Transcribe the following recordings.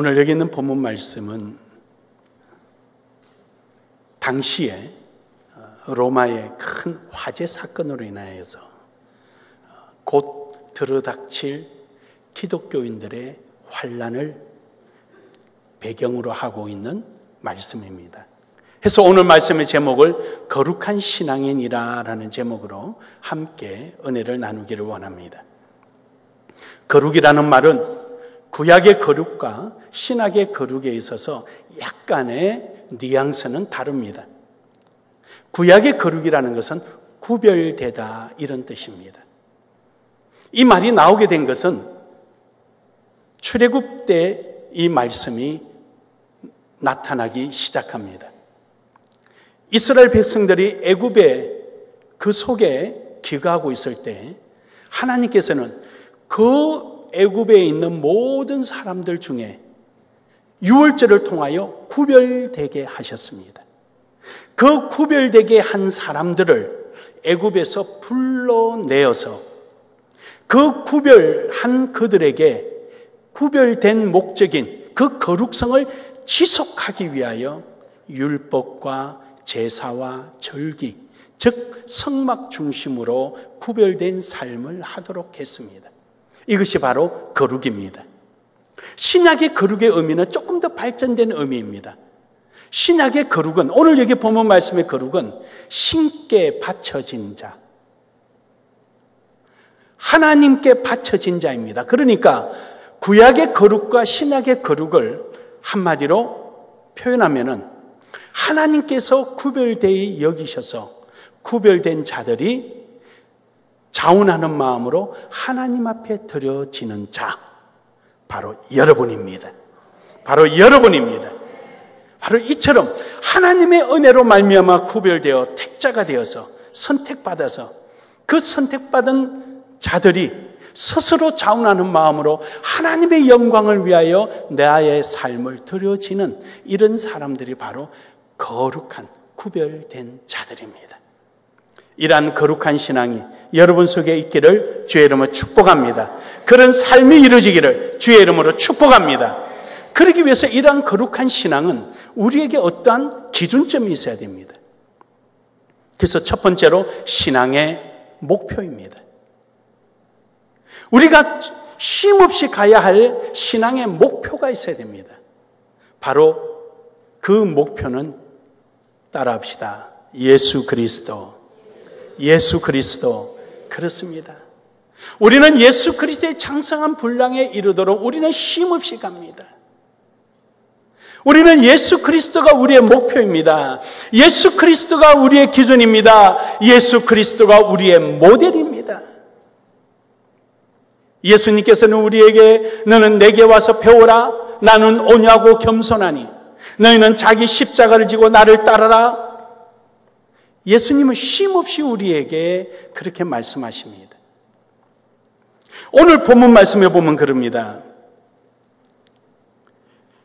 오늘 여기 있는 본문 말씀은 당시에 로마의 큰 화재 사건으로 인하여서 곧 들어닥칠 기독교인들의 환난을 배경으로 하고 있는 말씀입니다. 그래서 오늘 말씀의 제목을 거룩한 신앙인이라는 제목으로 함께 은혜를 나누기를 원합니다. 거룩이라는 말은 구약의 거룩과 신약의 거룩에 있어서 약간의 뉘앙스는 다릅니다. 구약의 거룩이라는 것은 구별되다 이런 뜻입니다. 이 말이 나오게 된 것은 출애굽 때 이 말씀이 나타나기 시작합니다. 이스라엘 백성들이 애굽의 그 속에 기거하고 있을 때 하나님께서는 그 애굽에 있는 모든 사람들 중에 유월절을 통하여 구별되게 하셨습니다. 그 구별되게 한 사람들을 애굽에서 불러내어서 그 구별한 그들에게 구별된 목적인 그 거룩성을 지속하기 위하여 율법과 제사와 절기, 즉 성막 중심으로 구별된 삶을 하도록 했습니다. 이것이 바로 거룩입니다. 신약의 거룩의 의미는 조금 더 발전된 의미입니다. 신약의 거룩은, 오늘 여기 보면 말씀의 거룩은 신께 바쳐진 자, 하나님께 바쳐진 자입니다. 그러니까 구약의 거룩과 신약의 거룩을 한마디로 표현하면은 하나님께서 구별되어 여기셔서 구별된 자들이 자원하는 마음으로 하나님 앞에 드려지는 자, 바로 여러분입니다. 바로 여러분입니다. 바로 이처럼 하나님의 은혜로 말미암아 구별되어 택자가 되어서 선택받아서 그 선택받은 자들이 스스로 자원하는 마음으로 하나님의 영광을 위하여 나의 삶을 드려지는 이런 사람들이 바로 거룩한 구별된 자들입니다. 이러한 거룩한 신앙이 여러분 속에 있기를 주의 이름으로 축복합니다. 그런 삶이 이루어지기를 주의 이름으로 축복합니다. 그러기 위해서 이러한 거룩한 신앙은 우리에게 어떠한 기준점이 있어야 됩니다. 그래서 첫 번째로 신앙의 목표입니다. 우리가 쉼없이 가야 할 신앙의 목표가 있어야 됩니다. 바로 그 목표는 따라합시다. 예수 그리스도. 예수 그리스도. 그렇습니다. 우리는 예수 그리스도의 장성한 분량에 이르도록 우리는 쉼없이 갑니다. 우리는 예수 그리스도가 우리의 목표입니다. 예수 그리스도가 우리의 기준입니다. 예수 그리스도가 우리의 모델입니다. 예수님께서는 우리에게 너는 내게 와서 배우라. 나는 온유하고 겸손하니 너희는 자기 십자가를 지고 나를 따르라. 예수님은 쉼없이 우리에게 그렇게 말씀하십니다. 오늘 본문 말씀에 보면 그럽니다.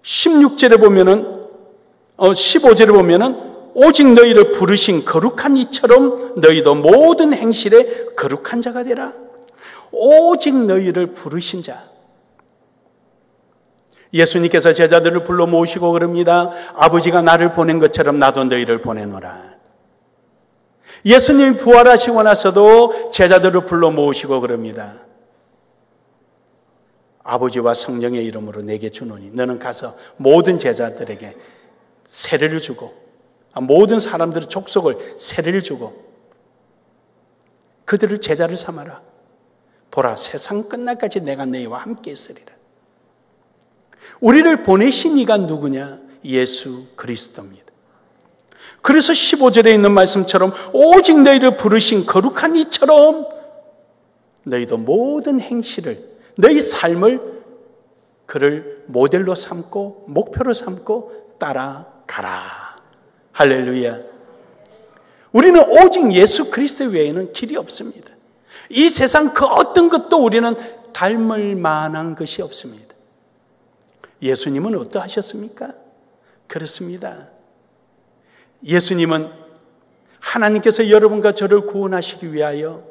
16절에 보면은 15절에 보면은 오직 너희를 부르신 거룩한 이처럼 너희도 모든 행실에 거룩한 자가 되라. 오직 너희를 부르신 자. 예수님께서 제자들을 불러 모으시고 그럽니다. 아버지가 나를 보낸 것처럼 나도 너희를 보내노라. 예수님이 부활하시고 나서도 제자들을 불러 모으시고 그럽니다. 아버지와 성령의 이름으로 내게 주노니 너는 가서 모든 제자들에게 세례를 주고 모든 사람들의 족속을 세례를 주고 그들을 제자를 삼아라. 보라, 세상 끝날까지 내가 너희와 함께 있으리라. 우리를 보내신 이가 누구냐? 예수 그리스도입니다. 그래서 15절에 있는 말씀처럼 오직 너희를 부르신 거룩한 이처럼 너희도 모든 행실을, 너희 삶을 그를 모델로 삼고 목표로 삼고 따라가라. 할렐루야. 우리는 오직 예수 그리스도 외에는 길이 없습니다. 이 세상 그 어떤 것도 우리는 닮을 만한 것이 없습니다. 예수님은 어떠하셨습니까? 그렇습니다. 예수님은 하나님께서 여러분과 저를 구원하시기 위하여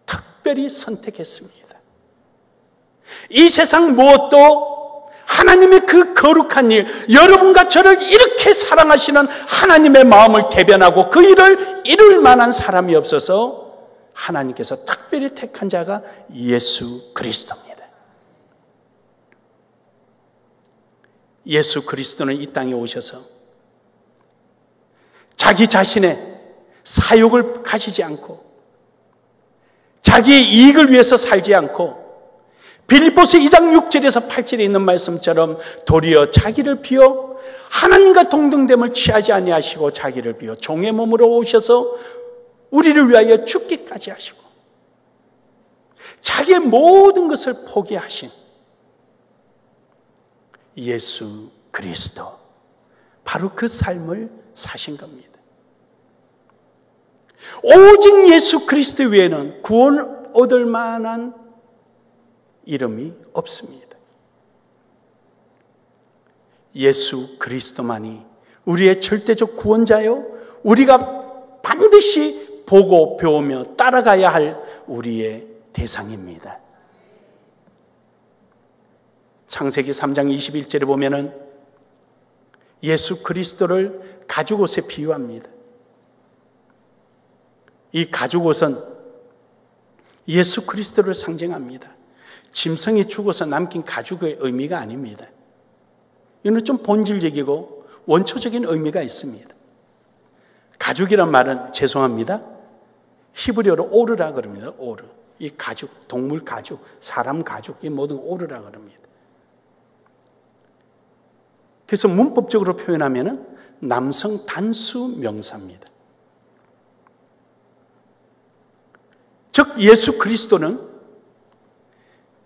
특별히 선택했습니다. 이 세상 무엇도 하나님의 그 거룩한 일, 여러분과 저를 이렇게 사랑하시는 하나님의 마음을 대변하고 그 일을 이룰 만한 사람이 없어서 하나님께서 특별히 택한 자가 예수 그리스도입니다. 예수 그리스도는 이 땅에 오셔서 자기 자신의 사욕을 가지지 않고 자기의 이익을 위해서 살지 않고 빌립보서 2장 6절에서 8절에 있는 말씀처럼 도리어 자기를 비워 하나님과 동등됨을 취하지 아니하시고 자기를 비워 종의 몸으로 오셔서 우리를 위하여 죽기까지 하시고 자기의 모든 것을 포기하신 예수 그리스도, 바로 그 삶을 사신 겁니다. 오직 예수 그리스도 외에는 구원을 얻을 만한 이름이 없습니다. 예수 그리스도만이 우리의 절대적 구원자요, 우리가 반드시 보고 배우며 따라가야 할 우리의 대상입니다. 창세기 3장 21절에 보면은 예수 그리스도를 가죽옷에 비유합니다. 이 가죽옷은 예수 그리스도를 상징합니다. 짐승이 죽어서 남긴 가죽의 의미가 아닙니다. 이는 좀 본질적이고 원초적인 의미가 있습니다. 가죽이란 말은, 죄송합니다, 히브리어로 오르라 그럽니다. 오르. 이 가죽, 동물 가죽, 사람 가죽, 이 모든 오르라 그럽니다. 그래서 문법적으로 표현하면은 남성 단수 명사입니다. 즉 예수 그리스도는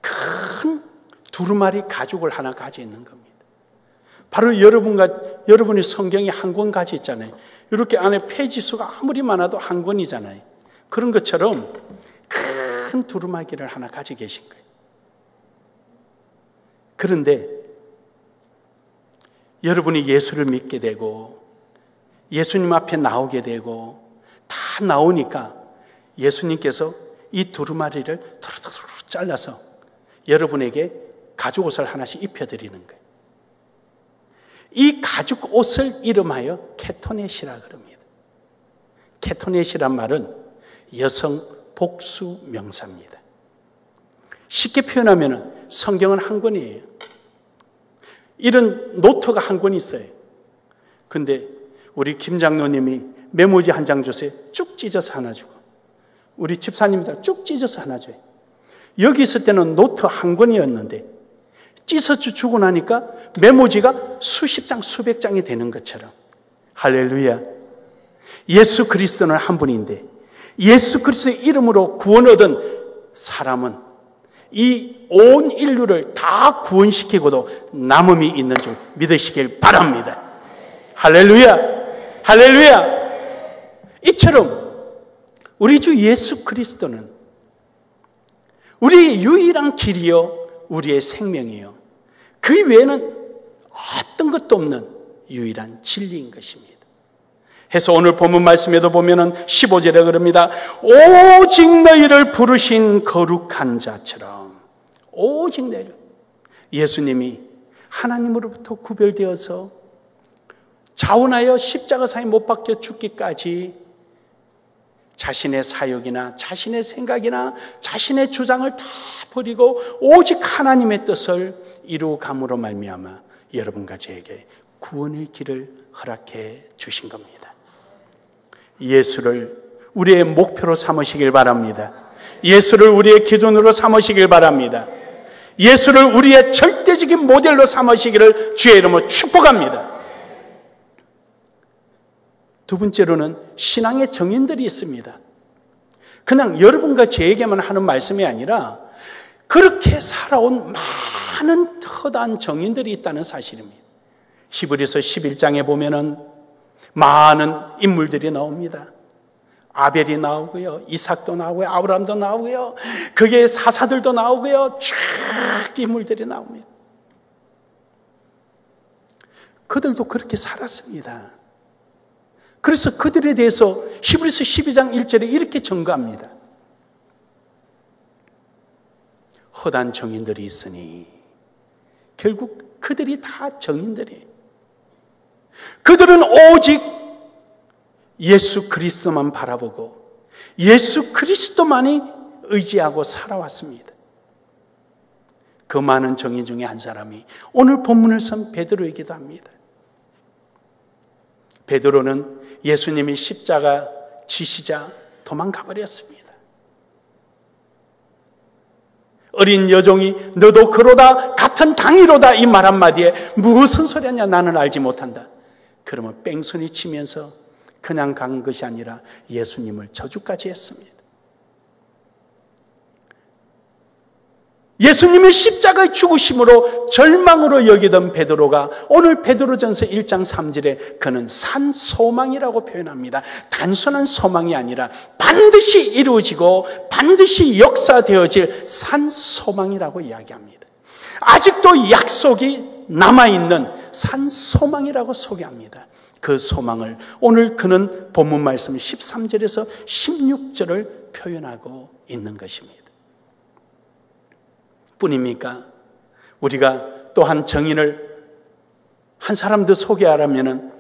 큰 두루마리 가죽을 하나 가지고 있는 겁니다. 바로 여러분의 성경에 한 권 가지고 있잖아요. 이렇게 안에 페이지 수가 아무리 많아도 한 권이잖아요. 그런 것처럼 큰 두루마기를 하나 가지고 계신 거예요. 그런데 여러분이 예수를 믿게 되고 예수님 앞에 나오게 되고 다 나오니까 예수님께서 이 두루마리를 두루두루 잘라서 여러분에게 가죽옷을 하나씩 입혀드리는 거예요. 이 가죽옷을 이름하여 케토넷이라 그럽니다. 케토넷이란 말은 여성 복수 명사입니다. 쉽게 표현하면 성경은 한 권이에요. 이런 노트가 한 권 있어요. 근데 우리 김 장로님이 메모지 한 장 주세요. 쭉 찢어서 하나 주고, 우리 집사님들 쭉 찢어서 하나 줘요. 여기 있을 때는 노트 한 권이었는데 찢어 주고 나니까 메모지가 수십 장, 수백 장이 되는 것처럼. 할렐루야. 예수 그리스도는 한 분인데 예수 그리스도의 이름으로 구원 얻은 사람은 이 온 인류를 다 구원시키고도 남음이 있는 줄 믿으시길 바랍니다. 할렐루야. 할렐루야. 이처럼 우리 주 예수 그리스도는 우리의 유일한 길이요, 우리의 생명이요, 그 외에는 어떤 것도 없는 유일한 진리인 것입니다. 해서 오늘 본문 말씀에도 보면은 15절에 그럽니다. 오직 너희를 부르신 거룩한 자처럼. 오직 너희를. 예수님이 하나님으로부터 구별되어서 자원하여 십자가상에 못 박혀 죽기까지 자신의 사욕이나 자신의 생각이나 자신의 주장을 다 버리고 오직 하나님의 뜻을 이루감으로 말미암아 여러분과 저에게 구원의 길을 허락해 주신 겁니다. 예수를 우리의 목표로 삼으시길 바랍니다. 예수를 우리의 기준으로 삼으시길 바랍니다. 예수를 우리의 절대적인 모델로 삼으시기를 주의 이름으로 축복합니다. 두 번째로는 신앙의 정인들이 있습니다. 그냥 여러분과 저에게만 하는 말씀이 아니라 그렇게 살아온 많은 허다한 정인들이 있다는 사실입니다. 히브리서 11장에 보면은 많은 인물들이 나옵니다. 아벨이 나오고요, 이삭도 나오고요, 아브라함도 나오고요, 그의 사사들도 나오고요, 쭉 인물들이 나옵니다. 그들도 그렇게 살았습니다. 그래서 그들에 대해서 히브리서 12장 1절에 이렇게 증거합니다. 허다한 정인들이 있으니 결국 그들이 다 정인들이에요. 그들은 오직 예수 그리스도만 바라보고 예수 그리스도만이 의지하고 살아왔습니다. 그 많은 정인 중에 한 사람이 오늘 본문을 쓴 베드로이기도 합니다. 베드로는 예수님이 십자가 지시자 도망가 버렸습니다. 어린 여종이 너도 그로다 같은 당이로다 이 말 한마디에 무슨 소리냐 나는 알지 못한다. 그러면 뺑소니 치면서 그냥 간 것이 아니라 예수님을 저주까지 했습니다. 예수님의 십자가의 죽으심으로 절망으로 여기던 베드로가 오늘 베드로전서 1장 3절에 그는 산 소망이라고 표현합니다. 단순한 소망이 아니라 반드시 이루어지고 반드시 역사되어질 산 소망이라고 이야기합니다. 아직도 약속이 남아있는 산 소망이라고 소개합니다. 그 소망을 오늘 그는 본문 말씀 13절에서 16절을 표현하고 있는 것입니다. 뿐입니까? 우리가 또한 정인을 한 사람 더 소개하려면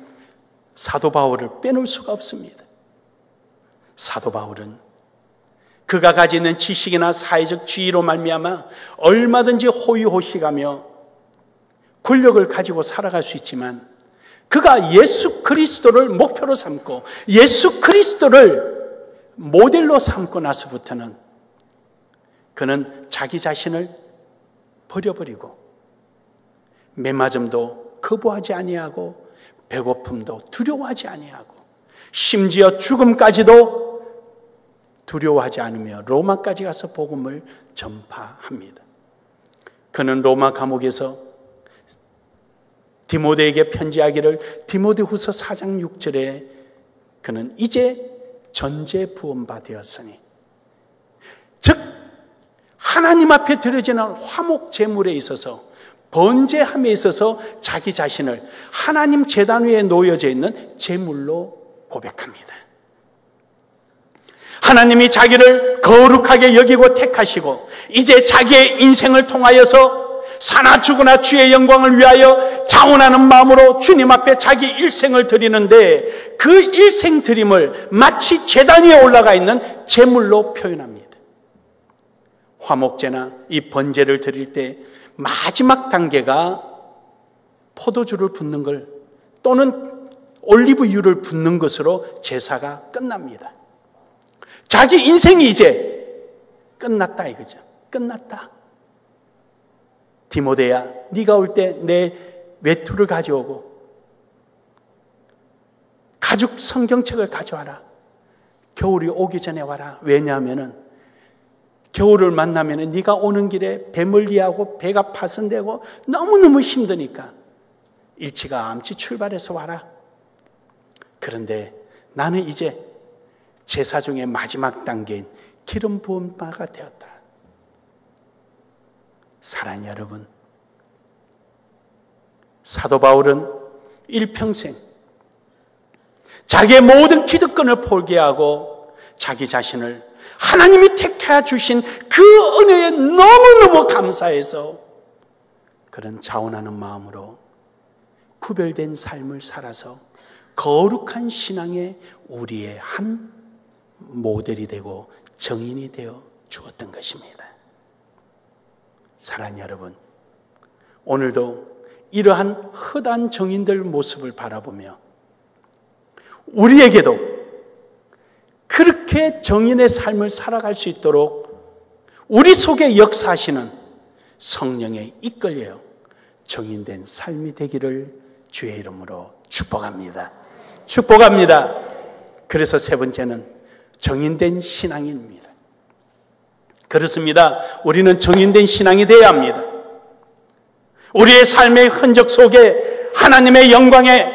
사도 바울을 빼놓을 수가 없습니다. 사도 바울은 그가 가지고 있는 지식이나 사회적 지위로 말미암아 얼마든지 호의호식하며 권력을 가지고 살아갈 수 있지만 그가 예수 그리스도를 목표로 삼고 예수 그리스도를 모델로 삼고 나서부터는 그는 자기 자신을 버려버리고 매맞음도 거부하지 아니하고 배고픔도 두려워하지 아니하고 심지어 죽음까지도 두려워하지 않으며 로마까지 가서 복음을 전파합니다. 그는 로마 감옥에서 디모데에게 편지하기를 디모데후서 4장 6절에 그는 이제 전제부원바 되었으니 즉 하나님 앞에 드려지는 화목 제물에 있어서 번제함에 있어서 자기 자신을 하나님 제단 위에 놓여져 있는 제물로 고백합니다. 하나님이 자기를 거룩하게 여기고 택하시고 이제 자기의 인생을 통하여서 사나 죽으나 주의 영광을 위하여 자원하는 마음으로 주님 앞에 자기 일생을 드리는데 그 일생 드림을 마치 제단 위에 올라가 있는 제물로 표현합니다. 화목제나 이 번제를 드릴 때 마지막 단계가 포도주를 붓는 걸 또는 올리브유를 붓는 것으로 제사가 끝납니다. 자기 인생이 이제 끝났다 이거죠. 끝났다. 디모데야, 네가 올 때 내 외투를 가져오고 가죽 성경책을 가져와라. 겨울이 오기 전에 와라. 왜냐하면은 겨울을 만나면 네가 오는 길에 배멀리하고 배가 파손되고 너무너무 힘드니까 일찌감치 출발해서 와라. 그런데 나는 이제 제사 중에 마지막 단계인 기름 부은 바가 되었다. 사랑하는 여러분, 사도 바울은 일평생 자기의 모든 기득권을 포기하고 자기 자신을 하나님이 택해 주신 그 은혜에 너무너무 감사해서 그런 자원하는 마음으로 구별된 삶을 살아서 거룩한 신앙의 우리의 한 모델이 되고 정인이 되어 주었던 것입니다. 사랑하는 여러분, 오늘도 이러한 허다한 정인들 모습을 바라보며 우리에게도 그렇게 정인의 삶을 살아갈 수 있도록 우리 속에 역사하시는 성령에 이끌려 정인된 삶이 되기를 주의 이름으로 축복합니다. 축복합니다. 그래서 세 번째는 정인된 신앙입니다. 그렇습니다. 우리는 정인된 신앙이 되어야 합니다. 우리의 삶의 흔적 속에 하나님의 영광의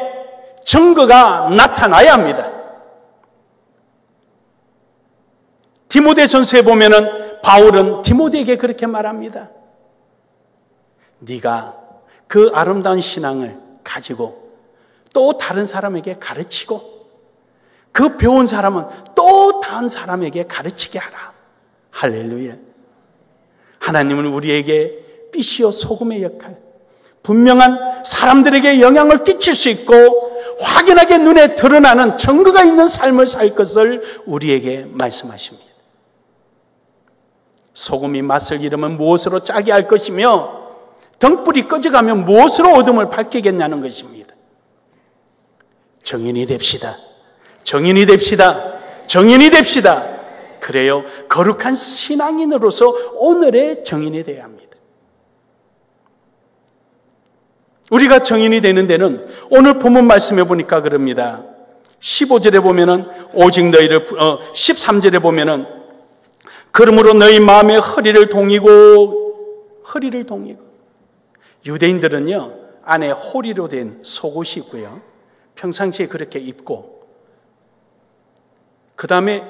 증거가 나타나야 합니다. 디모데전서에 보면은 바울은 디모데에게 그렇게 말합니다. 네가 그 아름다운 신앙을 가지고 또 다른 사람에게 가르치고 그 배운 사람은 또 다른 사람에게 가르치게 하라. 할렐루야. 하나님은 우리에게 빛이요 소금의 역할, 분명한 사람들에게 영향을 끼칠 수 있고 확연하게 눈에 드러나는 증거가 있는 삶을 살 것을 우리에게 말씀하십니다. 소금이 맛을 잃으면 무엇으로 짜게 할 것이며 등불이 꺼져가면 무엇으로 어둠을 밝히겠냐는 것입니다. 정인이 됩시다. 정인이 됩시다. 정인이 됩시다. 그래요, 거룩한 신앙인으로서 오늘의 정인이 되어야 합니다. 우리가 정인이 되는 데는 오늘 본문 말씀해 보니까 그럽니다. 15절에 보면은 오직 너희를 13절에 보면은 그러므로 너희 마음의 허리를 동이고 유대인들은요 안에 호리로 된 속옷이 있고요 평상시에 그렇게 입고 그 다음에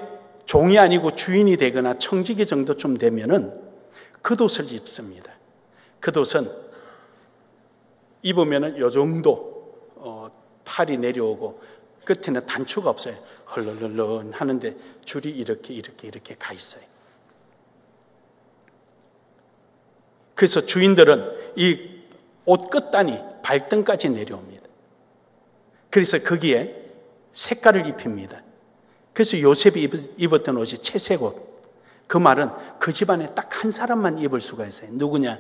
종이 아니고 주인이 되거나 청지기 정도 좀 되면은 겉옷을 입습니다. 겉옷은 입으면은 요 정도 팔이 내려오고 끝에는 단추가 없어요. 헐렁헐렁 하는데 줄이 이렇게 가 있어요. 그래서 주인들은 이 옷 끝단이 발등까지 내려옵니다. 그래서 거기에 색깔을 입힙니다. 그래서 요셉이 입었던 옷이 채색 옷. 그 말은 그 집안에 딱 한 사람만 입을 수가 있어요. 누구냐?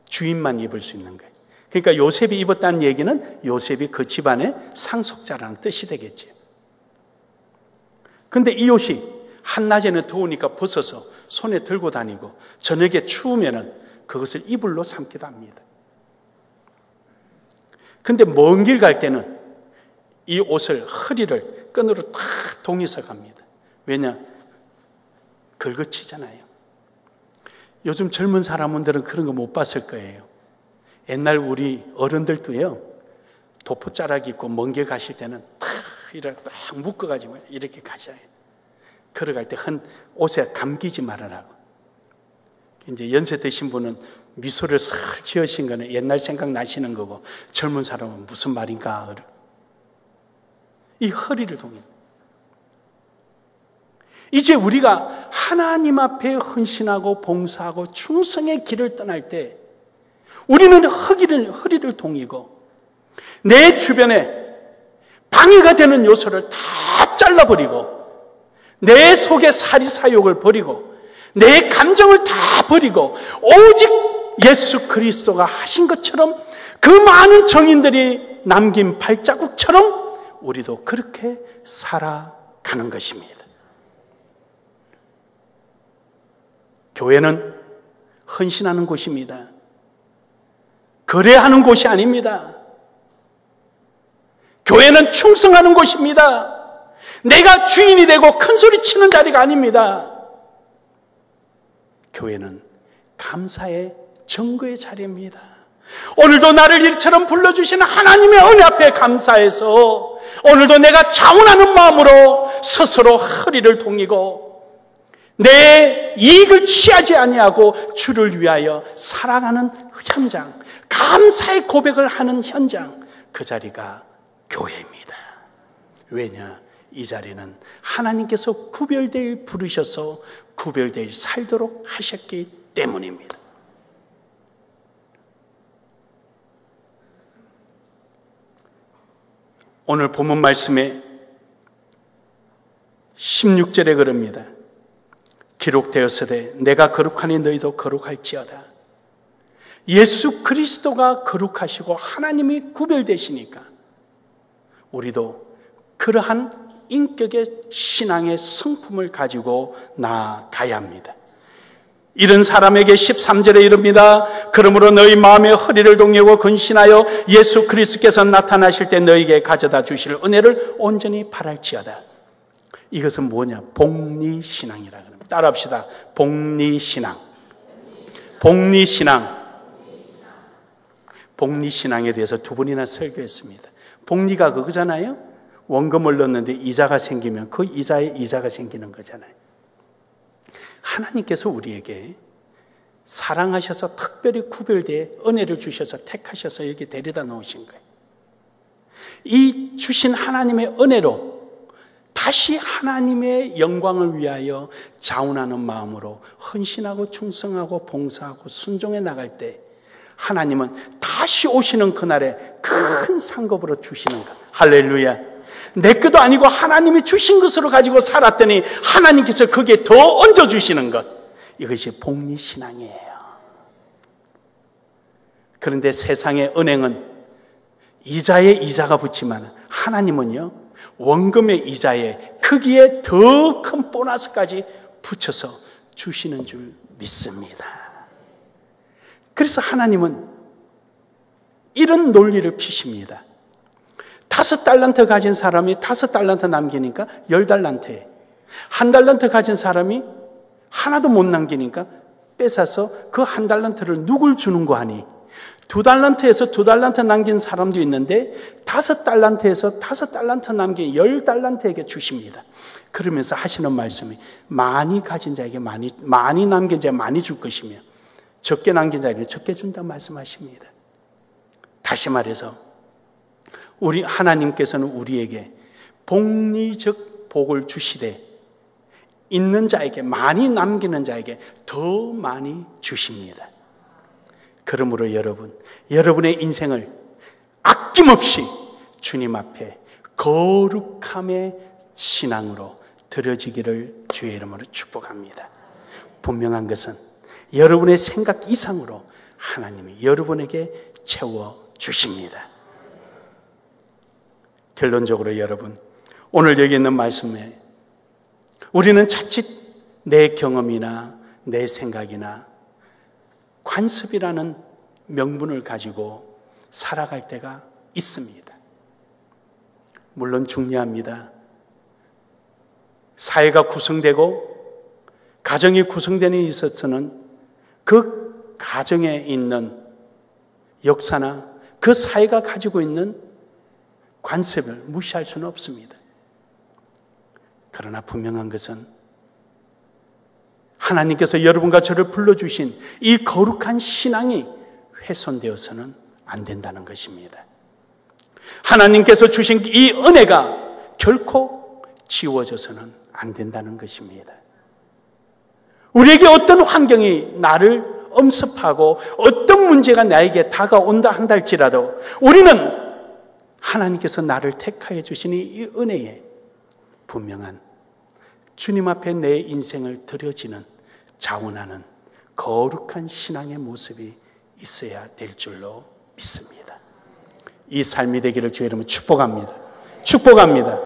주인만 입을 수 있는 거예요. 그러니까 요셉이 입었다는 얘기는 요셉이 그 집안의 상속자라는 뜻이 되겠지요. 근데 이 옷이 한낮에는 더우니까 벗어서 손에 들고 다니고 저녁에 추우면은 그것을 이불로 삼기도 합니다. 근데 먼 길 갈 때는 이 옷을 허리를 끈으로 딱 동여서 갑니다. 왜냐? 긁어치잖아요. 요즘 젊은 사람들은 그런 거 못 봤을 거예요. 옛날 우리 어른들도요, 도포자락 입고 먼 길 가실 때는 탁 이렇게 딱 묶어가지고 이렇게 가셔요. 걸어갈 때 옷에 감기지 말으라고. 이제 연세 드신 분은 미소를 싹 지으신 거는 옛날 생각 나시는 거고, 젊은 사람은 무슨 말인가. 이 허리를 동여. 이제 우리가 하나님 앞에 헌신하고 봉사하고 충성의 길을 떠날 때 우리는 허리를 동이고 내 주변에 방해가 되는 요소를 다 잘라버리고 내 속에 사리사욕을 버리고 내 감정을 다 버리고 오직 예수 그리스도가 하신 것처럼 그 많은 정인들이 남긴 발자국처럼 우리도 그렇게 살아가는 것입니다. 교회는 헌신하는 곳입니다. 거래하는 곳이 아닙니다. 교회는 충성하는 곳입니다. 내가 주인이 되고 큰소리 치는 자리가 아닙니다. 교회는 감사의 증거의 자리입니다. 오늘도 나를 이처럼 불러주시는 하나님의 은혜 앞에 감사해서 오늘도 내가 자원하는 마음으로 스스로 허리를 동이고 내 이익을 취하지 아니하고 주를 위하여 살아가는 현장, 감사의 고백을 하는 현장, 그 자리가 교회입니다. 왜냐? 이 자리는 하나님께서 부르셔서 구별되어 살도록 하셨기 때문입니다. 오늘 본문 말씀에 16절에 그럽니다. 기록되었으되 내가 거룩하니 너희도 거룩할지어다. 예수 그리스도가 거룩하시고 하나님이 구별되시니까 우리도 그러한 인격의 신앙의 성품을 가지고 나아가야 합니다. 이런 사람에게 13절에 이릅니다. 그러므로 너희 마음의 허리를 동이고 근신하여 예수 그리스도께서 나타나실 때 너희에게 가져다 주실 은혜를 온전히 바랄지어다. 이것은 뭐냐? 복리신앙이라 그럽니다. 따라합시다. 복리신앙. 복리신앙. 복리신앙에 대해서 두 번이나 설교했습니다. 복리가 그거잖아요. 원금을 넣었는데 이자가 생기면 그 이자에 이자가 생기는 거잖아요. 하나님께서 우리에게 사랑하셔서 특별히 구별되어 은혜를 주셔서 택하셔서 여기 데려다 놓으신 거예요. 이 주신 하나님의 은혜로 다시 하나님의 영광을 위하여 자원하는 마음으로 헌신하고 충성하고 봉사하고 순종해 나갈 때 하나님은 다시 오시는 그날에 큰 상급으로 주시는 것. 할렐루야. 내 것도 아니고 하나님이 주신 것으로 가지고 살았더니 하나님께서 거기에 더 얹어주시는 것. 이것이 복리신앙이에요. 그런데 세상의 은행은 이자에 이자가 붙지만 하나님은요, 원금의 이자에 크기에 더 큰 보너스까지 붙여서 주시는 줄 믿습니다. 그래서 하나님은 이런 논리를 피십니다. 5달란트 가진 사람이 5달란트 남기니까 10달란트에, 1달란트 가진 사람이 하나도 못 남기니까 뺏어서 그 1달란트를 누굴 주는 거 아니? 2달란트에서 2달란트 남긴 사람도 있는데 5달란트에서 5달란트 남긴 10달란트에게 주십니다. 그러면서 하시는 말씀이 많이 가진 자에게 많이 남긴 자에게 많이 줄 것이며 적게 남긴 자에게 적게 준다고 말씀하십니다. 다시 말해서 우리 하나님께서는 우리에게 복리적 복을 주시되 있는 자에게, 많이 남기는 자에게 더 많이 주십니다. 그러므로 여러분의 인생을 아낌없이 주님 앞에 거룩함의 신앙으로 드려지기를 주의 이름으로 축복합니다. 분명한 것은 여러분의 생각 이상으로 하나님이 여러분에게 채워주십니다. 결론적으로 여러분, 오늘 여기 있는 말씀에 우리는 자칫 내 경험이나 내 생각이나 관습이라는 명분을 가지고 살아갈 때가 있습니다. 물론 중요합니다. 사회가 구성되고 가정이 구성되는 데 있어서는 그 가정에 있는 역사나 그 사회가 가지고 있는 관습을 무시할 수는 없습니다. 그러나 분명한 것은 하나님께서 여러분과 저를 불러주신 이 거룩한 신앙이 훼손되어서는 안 된다는 것입니다. 하나님께서 주신 이 은혜가 결코 지워져서는 안 된다는 것입니다. 우리에게 어떤 환경이 나를 엄습하고 어떤 문제가 나에게 다가온다 한다 할지라도 우리는 하나님께서 나를 택하여 주신 이 은혜에 분명한 주님 앞에 내 인생을 드려지는 자원하는 거룩한 신앙의 모습이 있어야 될 줄로 믿습니다. 이 삶이 되기를 주의 이름으로 축복합니다. 축복합니다.